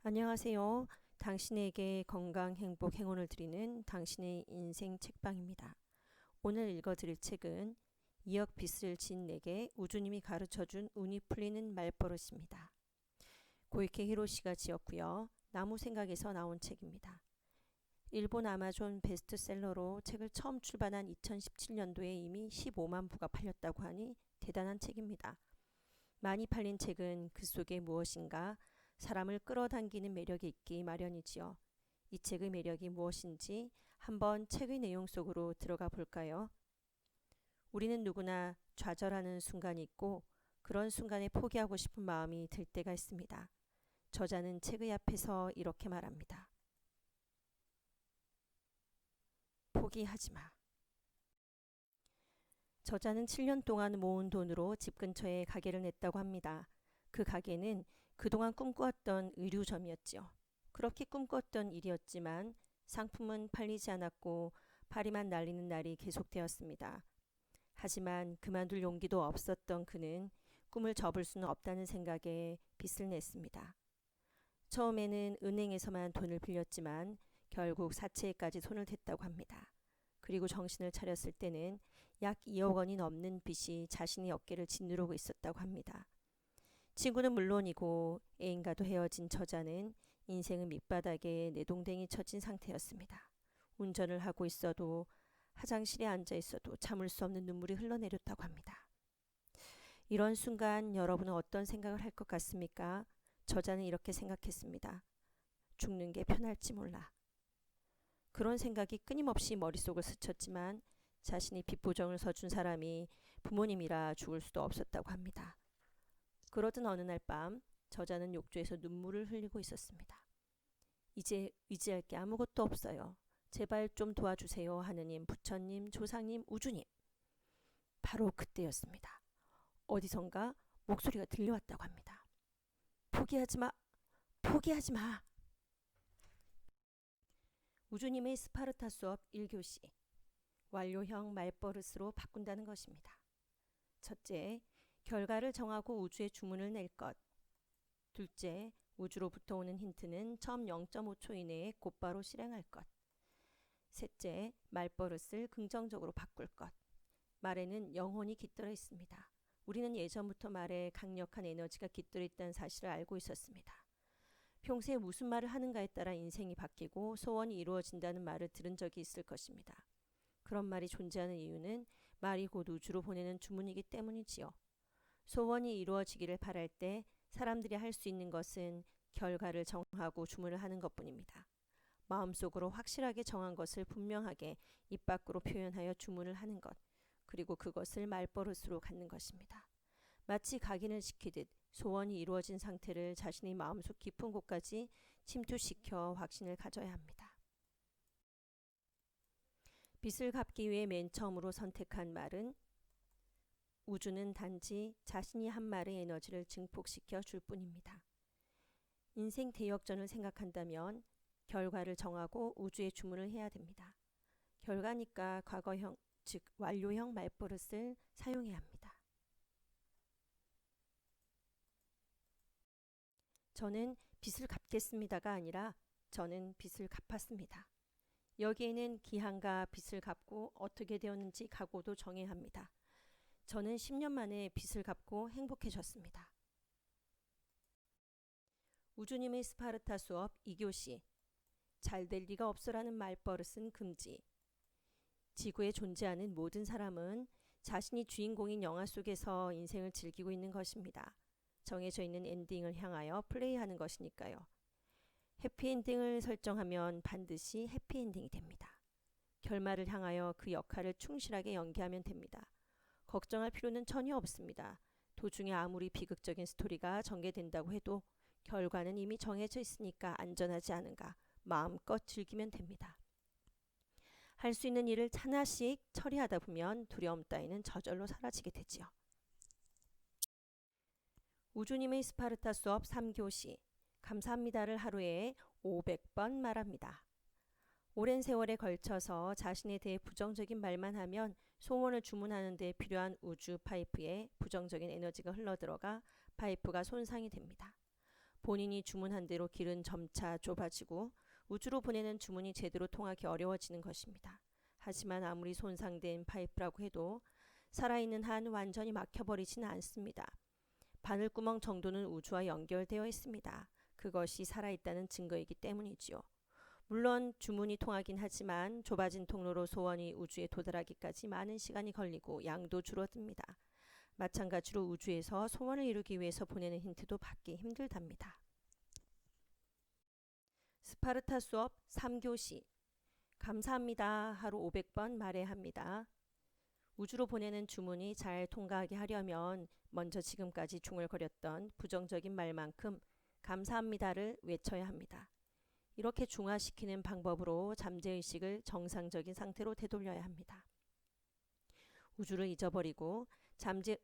안녕하세요. 당신에게 건강, 행복, 행운을 드리는 당신의 인생 책방입니다. 오늘 읽어드릴 책은 2억 빚을 진 내게 우주님이 가르쳐준 운이 풀리는 말버릇입니다. 고이케 히로시가 지었고요. 나무 생각에서 나온 책입니다. 일본 아마존 베스트셀러로 책을 처음 출간한 2017년도에 이미 15만 부가 팔렸다고 하니 대단한 책입니다. 많이 팔린 책은 그 속에 무엇인가 사람을 끌어당기는 매력이 있기 마련이지요. 이 책의 매력이 무엇인지 한번 책의 내용 속으로 들어가 볼까요? 우리는 누구나 좌절하는 순간이 있고 그런 순간에 포기하고 싶은 마음이 들 때가 있습니다. 저자는 책의 앞에서 이렇게 말합니다. 포기하지 마. 저자는 7년 동안 모은 돈으로 집 근처에 가게를 냈다고 합니다. 그 가게는 그동안 꿈꾸었던 의류점이었지요. 그렇게 꿈꿨던 일이었지만 상품은 팔리지 않았고 파리만 날리는 날이 계속되었습니다. 하지만 그만둘 용기도 없었던 그는 꿈을 접을 수는 없다는 생각에 빚을 냈습니다. 처음에는 은행에서만 돈을 빌렸지만 결국 사채에까지 손을 댔다고 합니다. 그리고 정신을 차렸을 때는 약 2억 원이 넘는 빚이 자신의 어깨를 짓누르고 있었다고 합니다. 친구는 물론이고 애인과도 헤어진 저자는 인생의 밑바닥에 내동댕이 쳐진 상태였습니다. 운전을 하고 있어도 화장실에 앉아 있어도 참을 수 없는 눈물이 흘러내렸다고 합니다. 이런 순간 여러분은 어떤 생각을 할 것 같습니까? 저자는 이렇게 생각했습니다. 죽는 게 편할지 몰라. 그런 생각이 끊임없이 머릿속을 스쳤지만 자신이 빚보정을 서준 사람이 부모님이라 죽을 수도 없었다고 합니다. 그러던 어느 날 밤 저자는 욕조에서 눈물을 흘리고 있었습니다. 이제 의지할 게 아무것도 없어요. 제발 좀 도와주세요. 하느님, 부처님, 조상님, 우주님. 바로 그때였습니다. 어디선가 목소리가 들려왔다고 합니다. 포기하지 마. 포기하지 마. 우주님의 스파르타 수업 1교시. 완료형 말버릇으로 바꾼다는 것입니다. 첫째, 결과를 정하고 우주에 주문을 낼 것. 둘째, 우주로부터 오는 힌트는 처음 0.5초 이내에 곧바로 실행할 것. 셋째, 말버릇을 긍정적으로 바꿀 것. 말에는 영혼이 깃들어 있습니다. 우리는 예전부터 말에 강력한 에너지가 깃들어 있다는 사실을 알고 있었습니다. 평소에 무슨 말을 하는가에 따라 인생이 바뀌고 소원이 이루어진다는 말을 들은 적이 있을 것입니다. 그런 말이 존재하는 이유는 말이 곧 우주로 보내는 주문이기 때문이지요. 소원이 이루어지기를 바랄 때 사람들이 할 수 있는 것은 결과를 정하고 주문을 하는 것뿐입니다. 마음속으로 확실하게 정한 것을 분명하게 입 밖으로 표현하여 주문을 하는 것, 그리고 그것을 말버릇으로 갖는 것입니다. 마치 각인을 시키듯 소원이 이루어진 상태를 자신의 마음속 깊은 곳까지 침투시켜 확신을 가져야 합니다. 빚을 갚기 위해 맨 처음으로 선택한 말은 우주는 단지 자신이 한 말의 에너지를 증폭시켜 줄 뿐입니다. 인생 대역전을 생각한다면 결과를 정하고 우주에 주문을 해야 됩니다. 결과니까 과거형, 즉 완료형 말버릇을 사용해야 합니다. 저는 빚을 갚겠습니다가 아니라 저는 빚을 갚았습니다. 여기에는 기한과 빚을 갚고 어떻게 되었는지 각오도 정해야 합니다. 저는 10년 만에 빚을 갚고 행복해졌습니다. 우주님의 스파르타 수업 2교시. 잘 될 리가 없어라는 말버릇은 금지. 지구에 존재하는 모든 사람은 자신이 주인공인 영화 속에서 인생을 즐기고 있는 것입니다. 정해져 있는 엔딩을 향하여 플레이하는 것이니까요. 해피엔딩을 설정하면 반드시 해피엔딩이 됩니다. 결말을 향하여 그 역할을 충실하게 연기하면 됩니다. 걱정할 필요는 전혀 없습니다. 도중에 아무리 비극적인 스토리가 전개된다고 해도 결과는 이미 정해져 있으니까 안전하지 않은가 마음껏 즐기면 됩니다. 할 수 있는 일을 하나씩 처리하다 보면 두려움 따위는 저절로 사라지게 되지요. 우주님의 스파르타 수업 3교시. 감사합니다를 하루에 500번 말합니다. 오랜 세월에 걸쳐서 자신에 대해 부정적인 말만 하면 소원을 주문하는 데 필요한 우주 파이프에 부정적인 에너지가 흘러들어가 파이프가 손상이 됩니다. 본인이 주문한 대로 길은 점차 좁아지고 우주로 보내는 주문이 제대로 통하기 어려워지는 것입니다. 하지만 아무리 손상된 파이프라고 해도 살아있는 한 완전히 막혀버리지는 않습니다. 바늘구멍 정도는 우주와 연결되어 있습니다. 그것이 살아있다는 증거이기 때문이지요. 물론 주문이 통하긴 하지만 좁아진 통로로 소원이 우주에 도달하기까지 많은 시간이 걸리고 양도 줄어듭니다. 마찬가지로 우주에서 소원을 이루기 위해서 보내는 힌트도 받기 힘들답니다. 스파르타 수업 3교시 감사합니다. 하루 500번 말해야 합니다. 우주로 보내는 주문이 잘 통과하게 하려면 먼저 지금까지 중얼거렸던 부정적인 말만큼 감사합니다를 외쳐야 합니다. 이렇게 중화시키는 방법으로 잠재의식을 정상적인 상태로 되돌려야 합니다. 우주를 잊어버리고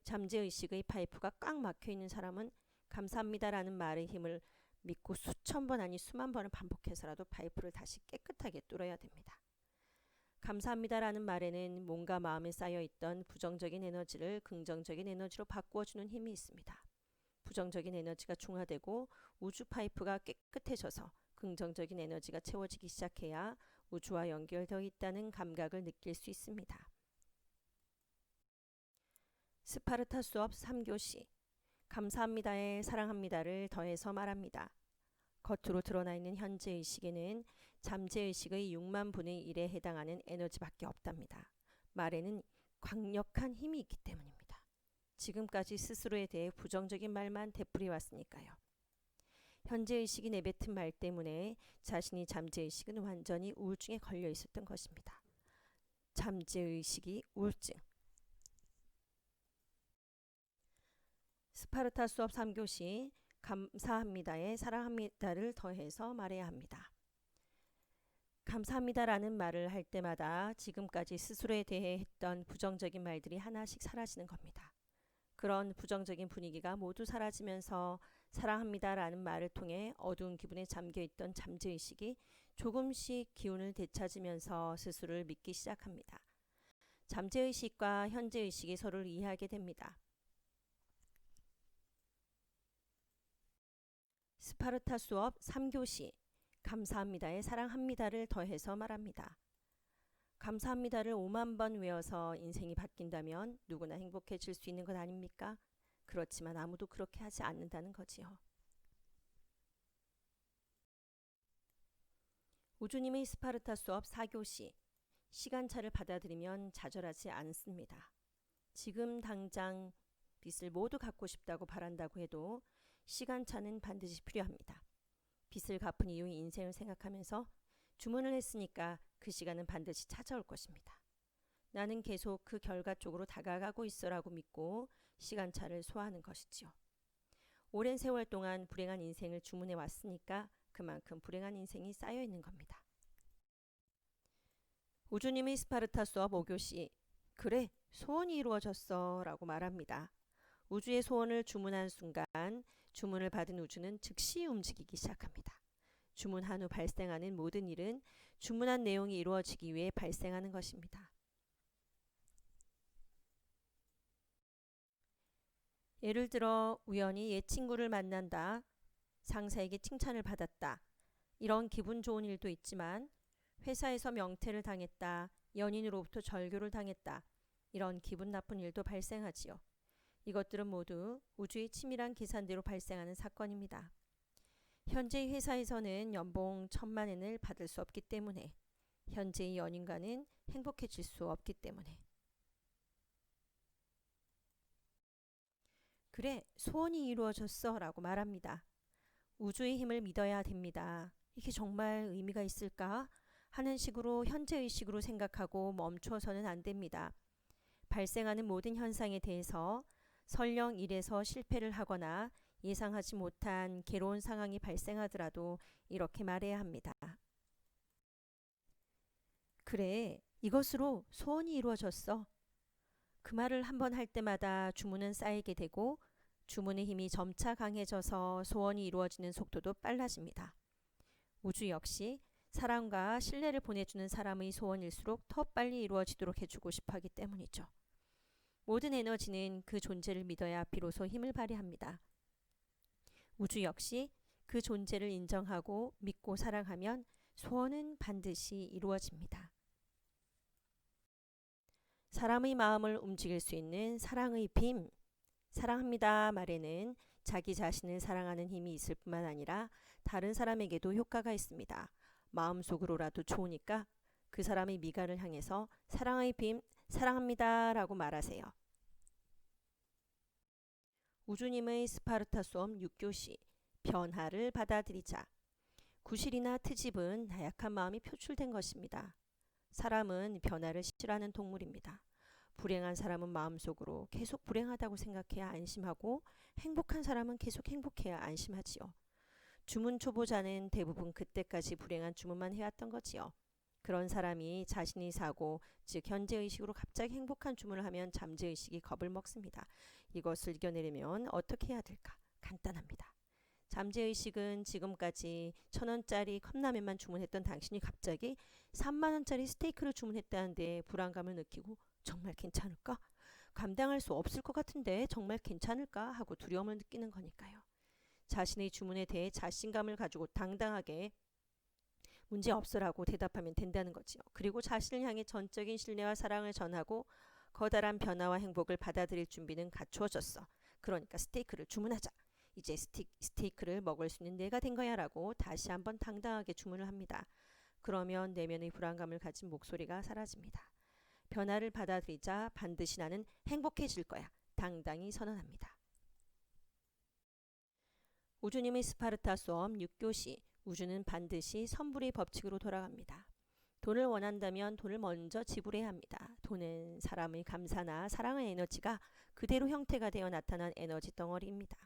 잠재의식의 파이프가 꽉 막혀있는 사람은 감사합니다라는 말의 힘을 믿고 수천 번 아니 수만 번을 반복해서라도 파이프를 다시 깨끗하게 뚫어야 됩니다. 감사합니다라는 말에는 몸과 마음에 쌓여있던 부정적인 에너지를 긍정적인 에너지로 바꾸어주는 힘이 있습니다. 부정적인 에너지가 중화되고 우주 파이프가 깨끗해져서 긍정적인 에너지가 채워지기 시작해야 우주와 연결되어 있다는 감각을 느낄 수 있습니다. 스파르타 수업 3교시 감사합니다에 사랑합니다를 더해서 말합니다. 겉으로 드러나 있는 현재의식에는 잠재의식의 6만 분의 1에 해당하는 에너지밖에 없답니다. 말에는 강력한 힘이 있기 때문입니다. 지금까지 스스로에 대해 부정적인 말만 되풀이 왔으니까요. 현재의식이 내뱉은 말 때문에 자신이 잠재의식은 완전히 우울증에 걸려 있었던 것입니다. 잠재의식이 우울증. 스파르타 수업 3교시 감사합니다에 사랑합니다를 더해서 말해야 합니다. 감사합니다라는 말을 할 때마다 지금까지 스스로에 대해 했던 부정적인 말들이 하나씩 사라지는 겁니다. 그런 부정적인 분위기가 모두 사라지면서 사랑합니다라는 말을 통해 어두운 기분에 잠겨있던 잠재의식이 조금씩 기운을 되찾으면서 스스로를 믿기 시작합니다. 잠재의식과 현재의식이 서로를 이해하게 됩니다. 스파르타 수업 3교시 감사합니다에 사랑합니다를 더해서 말합니다. 감사합니다를 5만 번 외워서 인생이 바뀐다면 누구나 행복해질 수 있는 것 아닙니까? 그렇지만 아무도 그렇게 하지 않는다는 거지요. 우주님의 스파르타 수업 4교시 시간차를 받아들이면 좌절하지 않습니다. 지금 당장 빚을 모두 갚고 싶다고 바란다고 해도 시간차는 반드시 필요합니다. 빚을 갚은 이후의 인생을 생각하면서 주문을 했으니까 그 시간은 반드시 찾아올 것입니다. 나는 계속 그 결과 쪽으로 다가가고 있어라고 믿고 시간차를 소화하는 것이지요. 오랜 세월 동안 불행한 인생을 주문해 왔으니까 그만큼 불행한 인생이 쌓여 있는 겁니다. 우주님의 스파르타 수업 5교시 그래 소원이 이루어졌어 라고 말합니다. 우주의 소원을 주문한 순간 주문을 받은 우주는 즉시 움직이기 시작합니다. 주문한 후 발생하는 모든 일은 주문한 내용이 이루어지기 위해 발생하는 것입니다. 예를 들어 우연히 옛 친구를 만난다, 상사에게 칭찬을 받았다, 이런 기분 좋은 일도 있지만 회사에서 명퇴를 당했다, 연인으로부터 절교를 당했다, 이런 기분 나쁜 일도 발생하지요. 이것들은 모두 우주의 치밀한 계산대로 발생하는 사건입니다. 현재의 회사에서는 연봉 1,000만 엔을 받을 수 없기 때문에, 현재의 연인과는 행복해질 수 없기 때문에. 그래, 소원이 이루어졌어 라고 말합니다. 우주의 힘을 믿어야 됩니다. 이게 정말 의미가 있을까? 하는 식으로 현재의식으로 생각하고 멈춰서는 안 됩니다. 발생하는 모든 현상에 대해서 설령 일에서 실패를 하거나 예상하지 못한 괴로운 상황이 발생하더라도 이렇게 말해야 합니다. 그래, 이것으로 소원이 이루어졌어. 그 말을 한번 할 때마다 주문은 쌓이게 되고 주문의 힘이 점차 강해져서 소원이 이루어지는 속도도 빨라집니다. 우주 역시 사랑과 신뢰를 보내주는 사람의 소원일수록 더 빨리 이루어지도록 해주고 싶어 하기 때문이죠. 모든 에너지는 그 존재를 믿어야 비로소 힘을 발휘합니다. 우주 역시 그 존재를 인정하고 믿고 사랑하면 소원은 반드시 이루어집니다. 사람의 마음을 움직일 수 있는 사랑의 빔. 사랑합니다 말에는 자기 자신을 사랑하는 힘이 있을 뿐만 아니라 다른 사람에게도 효과가 있습니다. 마음속으로라도 좋으니까 그 사람의 미간을 향해서 사랑의 빔, 사랑합니다 라고 말하세요. 우주님의 스파르타 수업 6교시 변화를 받아들이자. 구실이나 트집은 나약한 마음이 표출된 것입니다. 사람은 변화를 싫어하는 동물입니다. 불행한 사람은 마음속으로 계속 불행하다고 생각해야 안심하고 행복한 사람은 계속 행복해야 안심하지요. 주문 초보자는 대부분 그때까지 불행한 주문만 해왔던 거지요. 그런 사람이 자신이 사고 즉 현재의식으로 갑자기 행복한 주문을 하면 잠재의식이 겁을 먹습니다. 이것을 이겨내려면 어떻게 해야 될까? 간단합니다. 잠재의식은 지금까지 1,000원짜리 컵라면만 주문했던 당신이 갑자기 30,000원짜리 스테이크를 주문했다는데 불안감을 느끼고 정말 괜찮을까? 감당할 수 없을 것 같은데 정말 괜찮을까? 하고 두려움을 느끼는 거니까요. 자신의 주문에 대해 자신감을 가지고 당당하게 문제 없어라고 대답하면 된다는 거지요. 그리고 자신을 향해 전적인 신뢰와 사랑을 전하고 커다란 변화와 행복을 받아들일 준비는 갖추어졌어. 그러니까 스테이크를 주문하자. 이제 스테이크를 먹을 수 있는 내가 된 거야 라고 다시 한번 당당하게 주문을 합니다. 그러면 내면의 불안감을 가진 목소리가 사라집니다. 변화를 받아들이자 반드시 나는 행복해질 거야. 당당히 선언합니다. 우주님의 스파르타 수업 6교시 우주는 반드시 선불의 법칙으로 돌아갑니다. 돈을 원한다면 돈을 먼저 지불해야 합니다. 돈은 사람의 감사나 사랑의 에너지가 그대로 형태가 되어 나타난 에너지 덩어리입니다.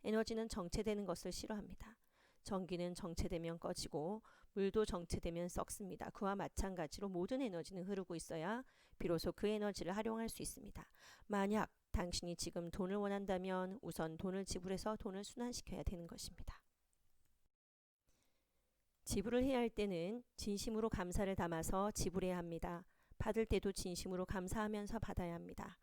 에너지는 정체되는 것을 싫어합니다. 전기는 정체되면 꺼지고 물도 정체되면 썩습니다. 그와 마찬가지로 모든 에너지는 흐르고 있어야 비로소 그 에너지를 활용할 수 있습니다. 만약 당신이 지금 돈을 원한다면 우선 돈을 지불해서 돈을 순환시켜야 되는 것입니다. 지불을 해야 할 때는 진심으로 감사를 담아서 지불해야 합니다. 받을 때도 진심으로 감사하면서 받아야 합니다.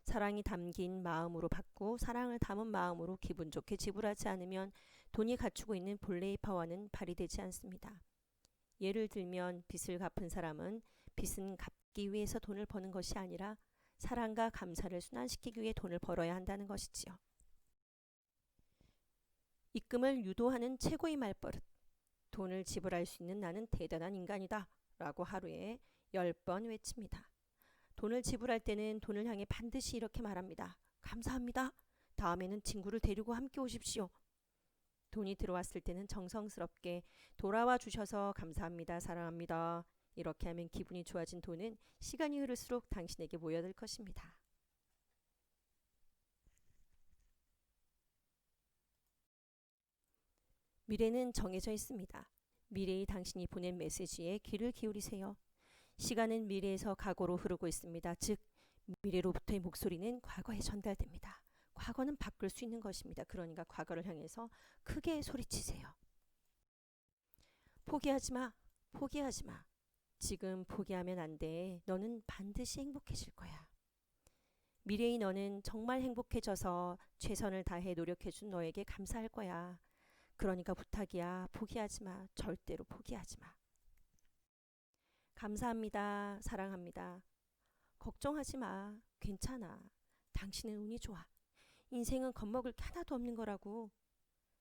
사랑이 담긴 마음으로 받고 사랑을 담은 마음으로 기분 좋게 지불하지 않으면 돈이 갖추고 있는 본래의 파워는 발휘되지 않습니다. 예를 들면 빚을 갚은 사람은 빚은 갚기 위해서 돈을 버는 것이 아니라 사랑과 감사를 순환시키기 위해 돈을 벌어야 한다는 것이지요. 입금을 유도하는 최고의 말버릇. 돈을 지불할 수 있는 나는 대단한 인간이다 라고 하루에 10번 외칩니다. 돈을 지불할 때는 돈을 향해 반드시 이렇게 말합니다. 감사합니다. 다음에는 친구를 데리고 함께 오십시오. 돈이 들어왔을 때는 정성스럽게 돌아와 주셔서 감사합니다. 사랑합니다. 이렇게 하면 기분이 좋아진 돈은 시간이 흐를수록 당신에게 모여들 것입니다. 미래는 정해져 있습니다. 미래의 당신이 보낸 메시지에 귀를 기울이세요. 시간은 미래에서 과거로 흐르고 있습니다. 즉 미래로부터의 목소리는 과거에 전달됩니다. 과거는 바꿀 수 있는 것입니다. 그러니까 과거를 향해서 크게 소리치세요. 포기하지 마. 포기하지 마. 지금 포기하면 안 돼. 너는 반드시 행복해질 거야. 미래의 너는 정말 행복해져서 최선을 다해 노력해준 너에게 감사할 거야. 그러니까 부탁이야. 포기하지 마. 절대로 포기하지 마. 감사합니다. 사랑합니다. 걱정하지 마. 괜찮아. 당신은 운이 좋아. 인생은 겁먹을 게 하나도 없는 거라고.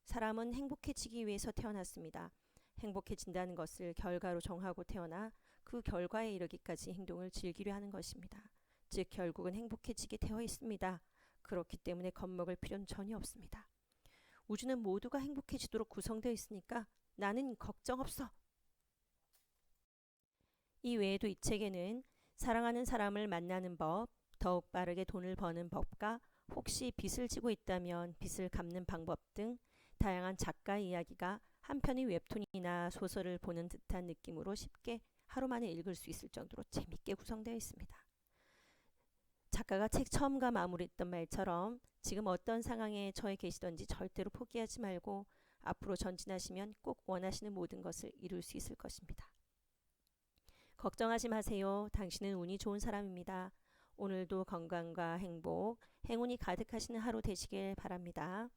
사람은 행복해지기 위해서 태어났습니다. 행복해진다는 것을 결과로 정하고 태어나 그 결과에 이르기까지 행동을 즐기려 하는 것입니다. 즉 결국은 행복해지게 되어 있습니다. 그렇기 때문에 겁먹을 필요는 전혀 없습니다. 우주는 모두가 행복해지도록 구성되어 있으니까 나는 걱정 없어. 이 외에도 이 책에는 사랑하는 사람을 만나는 법, 더욱 빠르게 돈을 버는 법과 혹시 빚을 지고 있다면 빚을 갚는 방법 등 다양한 작가 이야기가 한 편의 웹툰이나 소설을 보는 듯한 느낌으로 쉽게 하루 만에 읽을 수 있을 정도로 재밌게 구성되어 있습니다. 작가가 책 처음과 마무리했던 말처럼 지금 어떤 상황에 처해 계시던지 절대로 포기하지 말고 앞으로 전진하시면 꼭 원하시는 모든 것을 이룰 수 있을 것입니다. 걱정하지 마세요. 당신은 운이 좋은 사람입니다. 오늘도 건강과 행복, 행운이 가득하시는 하루 되시길 바랍니다.